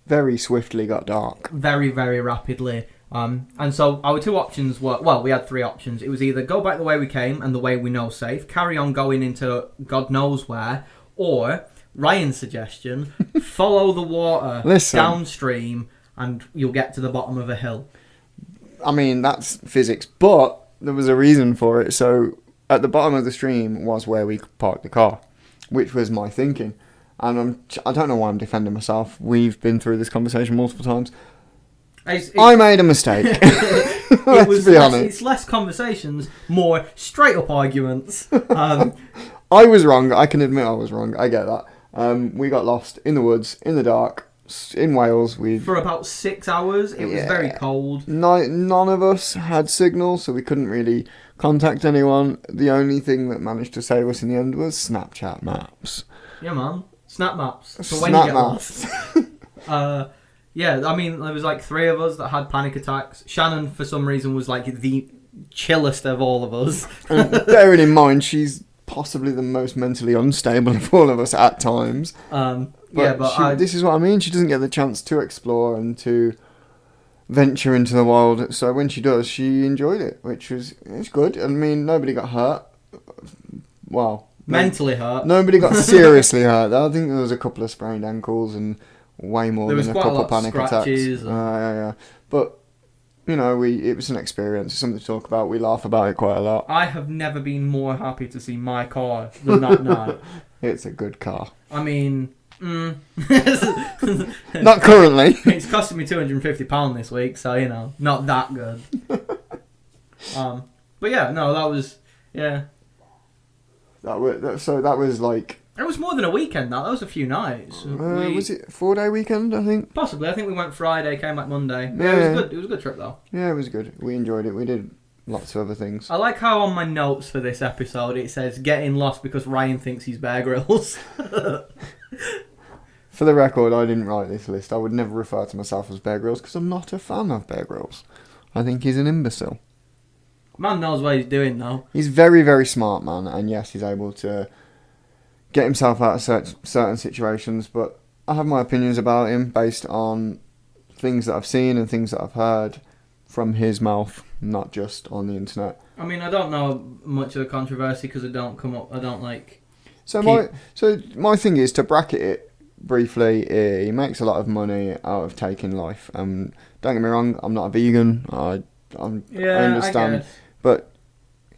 very swiftly got dark. Very, very rapidly. And so our two options were, we had three options. It was either go back the way we came and the way we know safe, carry on going into God knows where, or Ryan's suggestion, follow the water downstream and you'll get to the bottom of a hill. I mean, that's physics, but there was a reason for it. So at the bottom of the stream was where we parked the car, which was my thinking. And I don't know why I'm defending myself. We've been through this conversation multiple times. I made a mistake. Let's be honest. It's less conversations, more straight up arguments. I was wrong. I can admit I was wrong. I get that. We got lost in the woods, in the dark, in Wales. For about 6 hours. It was very cold. None of us had signal, so we couldn't really contact anyone. The only thing that managed to save us in the end was Snapchat maps. Yeah, man. Snap maps. For when Snap you get maps. lost. Yeah, I mean, there was like 3 of us that had panic attacks. Shannon, for some reason, was like the chillest of all of us. And bearing in mind, she's possibly the most mentally unstable of all of us at times. This is what I mean. She doesn't get the chance to explore and to venture into the wild. So when she does, she enjoyed it, it's good. I mean, nobody got hurt. Well, mentally hurt. Nobody got seriously hurt. I think there was a couple of sprained ankles and way more than a couple of panic attacks. Yeah. But you know, it was an experience. It's something to talk about. We laugh about it quite a lot. I have never been more happy to see my car than that night. It's a good car. I mean, not currently. It's costing me £250 this week, so you know, not that good. But yeah, no, that was That was like. It was more than a weekend. That was a few nights. Was it a 4-day weekend? I think. Possibly. I think we went Friday, came back Monday. Yeah, it was good. It was a good trip though. Yeah, it was good. We enjoyed it. We did lots of other things. I like how on my notes for this episode it says getting lost because Ryan thinks he's Bear Grylls. For the record, I didn't write this list. I would never refer to myself as Bear Grylls because I'm not a fan of Bear Grylls. I think he's an imbecile. Man knows what he's doing though. He's very, very smart, man, and yes, he's able to get himself out of certain situations, but I have my opinions about him based on things that I've seen and things that I've heard from his mouth, not just on the internet. I mean, I don't know much of the controversy because I don't like... So my thing is to bracket it briefly. He makes a lot of money out of taking life. Don't get me wrong, I'm not a vegan. I understand, but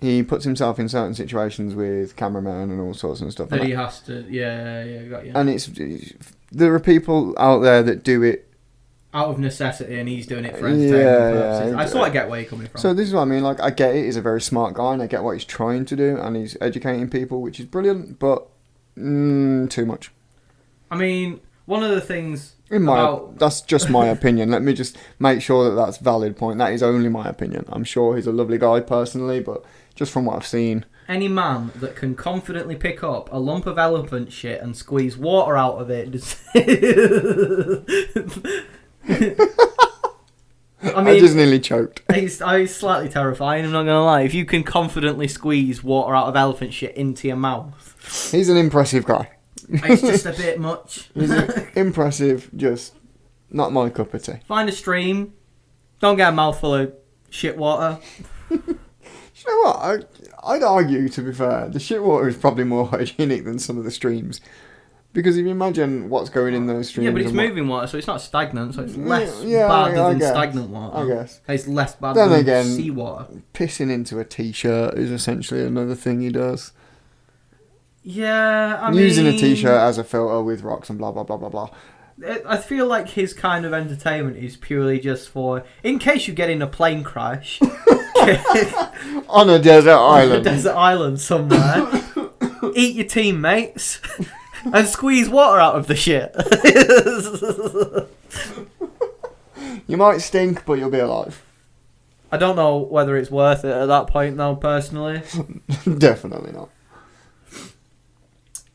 he puts himself in certain situations with cameramen and all sorts of stuff. That he has to, got you. And there are people out there that do it out of necessity, and he's doing it for entertainment purposes. I sort of get where you're coming from. So this is what I mean. Like, I get it. He's a very smart guy, and I get what he's trying to do, and he's educating people, which is brilliant. But too much. I mean, one of the things that's just my opinion. Let me just make sure that that's a valid point. That is only my opinion. I'm sure he's a lovely guy personally, but just from what I've seen. Any man that can confidently pick up a lump of elephant shit and squeeze water out of it... I just nearly choked. He's slightly terrifying, I'm not going to lie. If you can confidently squeeze water out of elephant shit into your mouth... He's an impressive guy. It's just a bit much. He's impressive, just not my cup of tea. Find a stream. Don't get a mouthful of shit water. You know what? I'd argue, to be fair, the shit water is probably more hygienic than some of the streams. Because if you imagine what's going in those streams... Yeah, but it's moving water, so it's not stagnant, so it's less bad than stagnant water. I guess. It's less bad then than again, seawater. Pissing into a t-shirt is essentially another thing he does. Yeah, Using a t-shirt as a filter with rocks and blah, blah, blah, blah, blah. I feel like his kind of entertainment is purely just for... In case you get in a plane crash... on a desert island. On a desert island somewhere. Eat your teammates and squeeze water out of the shit. You might stink, but you'll be alive. I don't know whether it's worth it at that point, though, personally. Definitely not.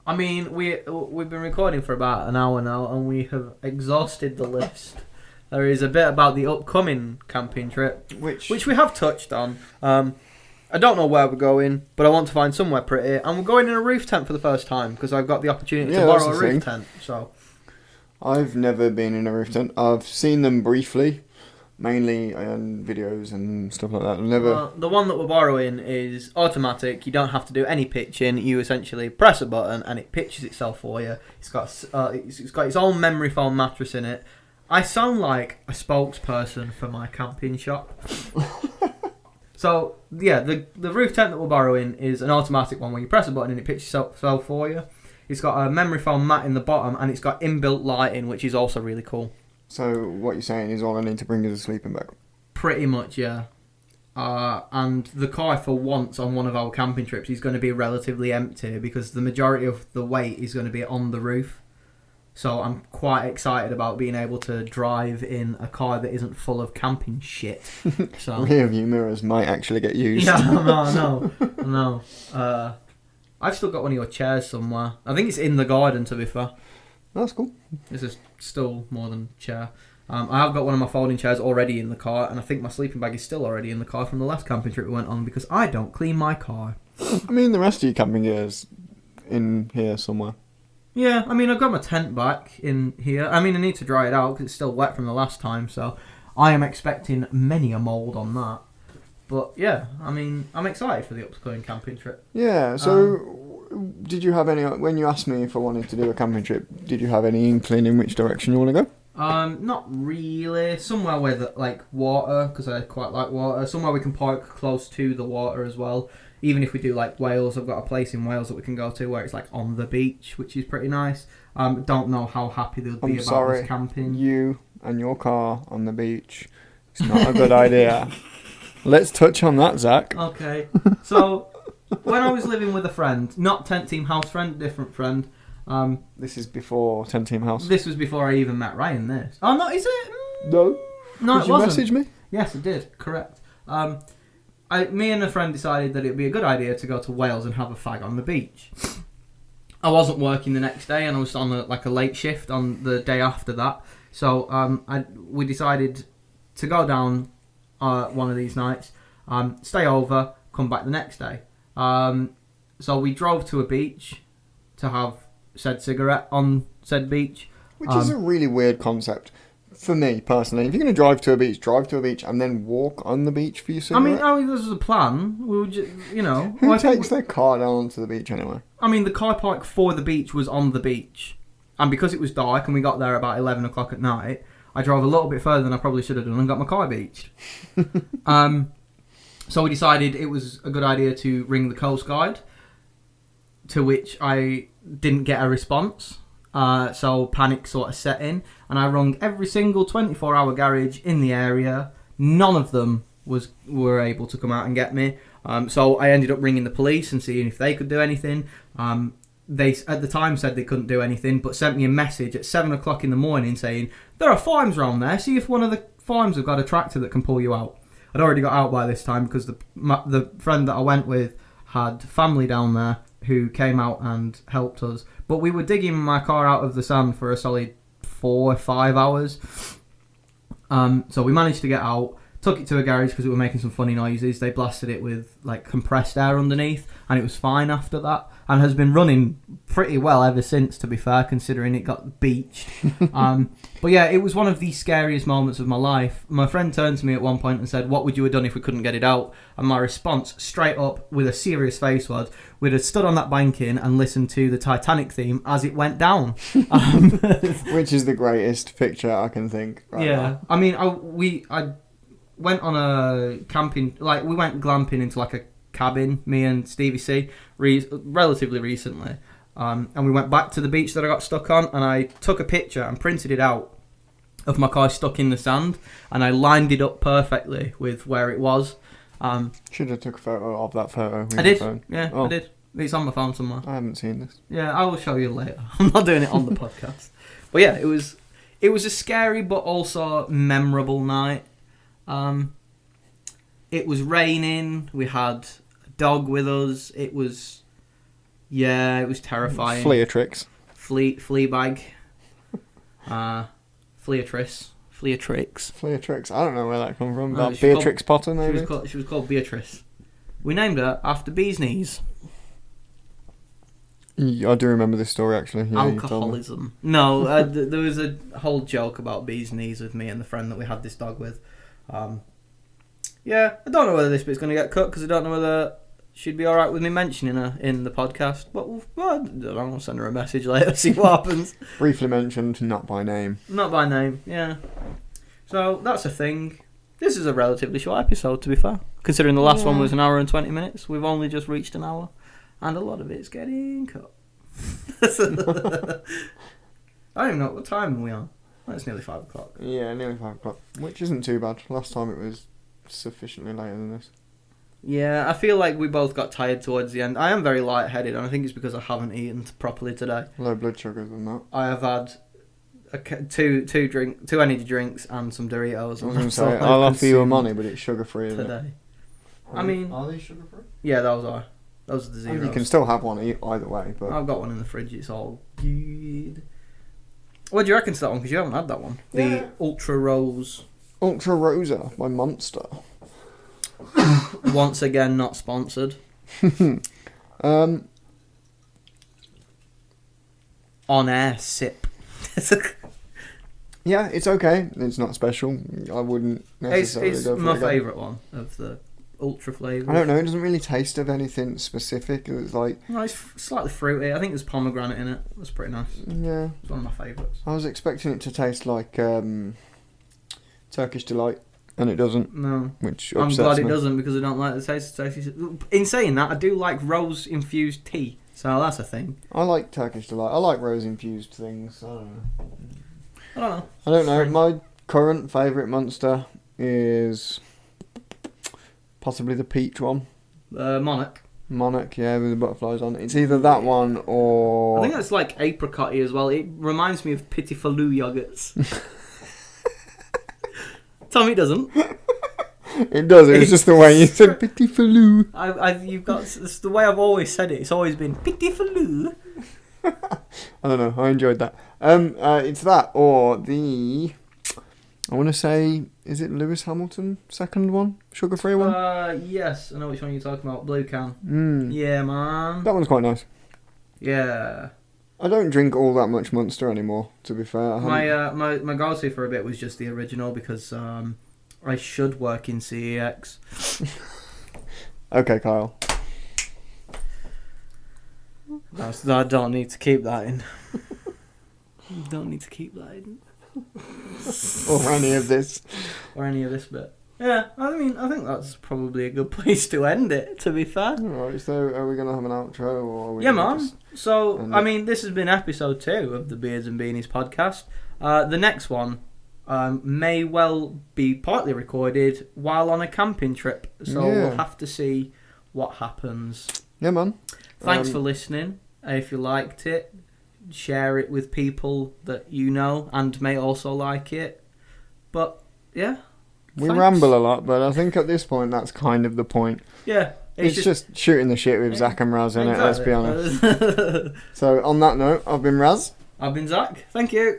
I mean, we've been recording for about an hour now, and we have exhausted the list. There is a bit about the upcoming camping trip, which we have touched on. I don't know where we're going, but I want to find somewhere pretty. And we're going in a roof tent for the first time, because I've got the opportunity to borrow a roof tent. So, I've never been in a roof tent. I've seen them briefly, mainly in videos and stuff like that. The one that we're borrowing is automatic. You don't have to do any pitching. You essentially press a button and it pitches itself for you. It's got its own memory foam mattress in it. I sound like a spokesperson for my camping shop. So, yeah, the roof tent that we're borrowing is an automatic one where you press a button and it pitches itself for you. It's got a memory foam mat in the bottom and it's got inbuilt lighting, which is also really cool. So, what you're saying is all I need to bring is a sleeping bag? Pretty much, yeah. And the car, for once, on one of our camping trips, is going to be relatively empty because the majority of the weight is going to be on the roof. So I'm quite excited about being able to drive in a car that isn't full of camping shit. So rear view mirrors might actually get used. Yeah, I know. I've still got one of your chairs somewhere. I think it's in the garden, to be fair. That's cool. This is still more than chair. I have got one of my folding chairs already in the car, and I think my sleeping bag is still already in the car from the last camping trip we went on because I don't clean my car. I mean, the rest of your camping gear's in here somewhere. Yeah, I mean, I've got my tent back in here. I mean, I need to dry it out because it's still wet from the last time, so I am expecting many a mould on that. But yeah, I mean, I'm excited for the upcoming camping trip. Yeah, so did you have any, when you asked me if I wanted to do a camping trip, did you have any inkling in which direction you want to go? Not really. Somewhere with like water, because I quite like water. Somewhere we can park close to the water as well. Even if we do like Wales, I've got a place in Wales that we can go to where it's like on the beach, which is pretty nice. Don't know how happy they'll be about this camping. You and your car on the beach. It's not a good idea. Let's touch on that, Zach. Okay. So when I was living with a friend, not Tent Team House friend, different friend. This is before 10 Team House. This was before I even met Ryan. This. Oh no, is it? No. No, did it you wasn't. message me? Yes, it did. Correct. Me and a friend decided that it'd be a good idea to go to Wales and have a fag on the beach. I wasn't working the next day, and I was on a late shift on the day after that. So we decided to go down one of these nights, stay over, come back the next day. So we drove to a beach to have said cigarette on said beach. Which is a really weird concept. For me, personally, if you're going to drive to a beach and then walk on the beach for your cigarette. I mean, this was a plan. We would just, Who takes their car down onto the beach anyway? I mean, the car park for the beach was on the beach. And because it was dark and we got there about 11 o'clock at night, I drove a little bit further than I probably should have done and got my car beached. So we decided it was a good idea to ring the Coast Guard, to which I didn't get a response. So panic sort of set in, and I rung every single 24-hour garage in the area. None of them were able to come out and get me. So I ended up ringing the police and seeing if they could do anything. They at the time said they couldn't do anything, but sent me a message at 7 o'clock in the morning saying, there are farms around there, see if one of the farms have got a tractor that can pull you out. I'd already got out by this time because the friend that I went with had family down there who came out and helped us. But we were digging my car out of the sand for a solid 4 or 5 hours. So we managed to get out, took it to a garage because it was making some funny noises. They blasted it with like compressed air underneath, and it was fine after that, and has been running pretty well ever since, to be fair, considering it got beached. But yeah, it was one of the scariest moments of my life. My friend turned to me at one point and said, what would you have done if we couldn't get it out? And my response, straight up with a serious face, was, we'd have stood on that banking and listened to the Titanic theme as it went down. Which is the greatest picture I can think right now. I mean, I went on a camping, we went glamping into like a cabin, me and Stevie C, relatively recently. And we went back to the beach that I got stuck on, and I took a picture and printed it out of my car stuck in the sand, and I lined it up perfectly with where it was. Should have took a photo of that photo. I did. Yeah, I did. It's on my phone somewhere. I haven't seen this. Yeah, I will show you later. I'm not doing it on the podcast. But yeah, it was a scary but also memorable night. It was raining. We had a dog with us. It was terrifying. Fleatrix. Fleabag. Fleatrice. Fleatrix. I don't know where that come from. About Beatrix Potter, maybe? She was called Beatrice. We named her after bees' knees. I do remember this story, actually. Yeah, alcoholism. No, there was a whole joke about bees' knees with me and the friend that we had this dog with. Yeah, I don't know whether this bit's going to get cut because I don't know whether she'd be alright with me mentioning her in the podcast. But I don't know, I'll send her a message later, see what happens. Briefly mentioned, not by name. Not by name, yeah. So that's a thing. This is a relatively short episode, to be fair. Considering the last one was an hour and 20 minutes, we've only just reached an hour. And a lot of it's getting cut. I don't even know what time are we on. Well, it's nearly 5 o'clock. Yeah, nearly 5 o'clock. Which isn't too bad. Last time it was sufficiently later than this. Yeah, I feel like we both got tired towards the end. I am very lightheaded, and I think it's because I haven't eaten properly today. Low blood sugars and that. I have had two energy drinks and some Doritos. I was going to say, I'll offer you money, but it's sugar-free, isn't today. I mean... Are they sugar-free? Yeah, those are. Those are the I zeros. mean, you can still have one either way, but I've got one in the fridge. It's all good. What do you reckon to that one? Because you haven't had that one. Yeah. The Ultra Rose. Ultra Rosa by Monster. Once again, not sponsored. Um, On air sip. yeah, it's okay. It's not special. I wouldn't necessarily It's go for my it again. favourite one of the Ultra flavours. I don't know. It doesn't really taste of anything specific. It's like, No, it's slightly fruity. I think there's pomegranate in it. That's pretty nice. yeah. It's one of my favourites. I was expecting it to taste like Turkish Delight, and it doesn't. No. Which I'm upsets glad it me. doesn't because I don't like the taste of Turkish. In saying that, I do like rose infused tea, so that's a thing. I like Turkish Delight. I like rose infused things. I don't know. I don't know. I don't know. My current favourite Monster is possibly the peach one. Monarch. Monarch, yeah, with the butterflies on. It's either that one or... I think that's like apricot-y as well. It reminds me of Petit Falou yogurts. Tommy doesn't. It does. It was just the way you said Petit Falou. You've got. It's the way I've always said it. It's always been Petit Falou. I don't know. I enjoyed that. It's that or the... I want to say... Is it Lewis Hamilton? Second one? Sugar-free one? Yes. I know which one you're talking about. Blue can. Mm. Yeah, man. That one's quite nice. Yeah. I don't drink all that much Monster anymore, to be fair. My go-to for a bit was just the original because I should work in CEX. Okay, Kyle. I don't need to keep that in. Don't need to keep that in. Or any of this. Or any of this bit. Yeah, I mean, I think that's probably a good place to end it, to be fair. Alright, so are we going to have an outro? Or are we Yeah, gonna man. just- So, I mean, this has been episode 2 of the Beards and Beanies podcast. The next one may well be partly recorded while on a camping trip. So Yeah. we'll have to see what happens. Yeah, man. Thanks for listening. If you liked it, share it with people that you know and may also like it. But, yeah. We thanks. ramble a lot, but I think at this point that's kind of the point. Yeah. It's just shooting the shit with Zach and Raz in it, let's be honest. Exactly. So on that note, I've been Raz. I've been Zach. Thank you.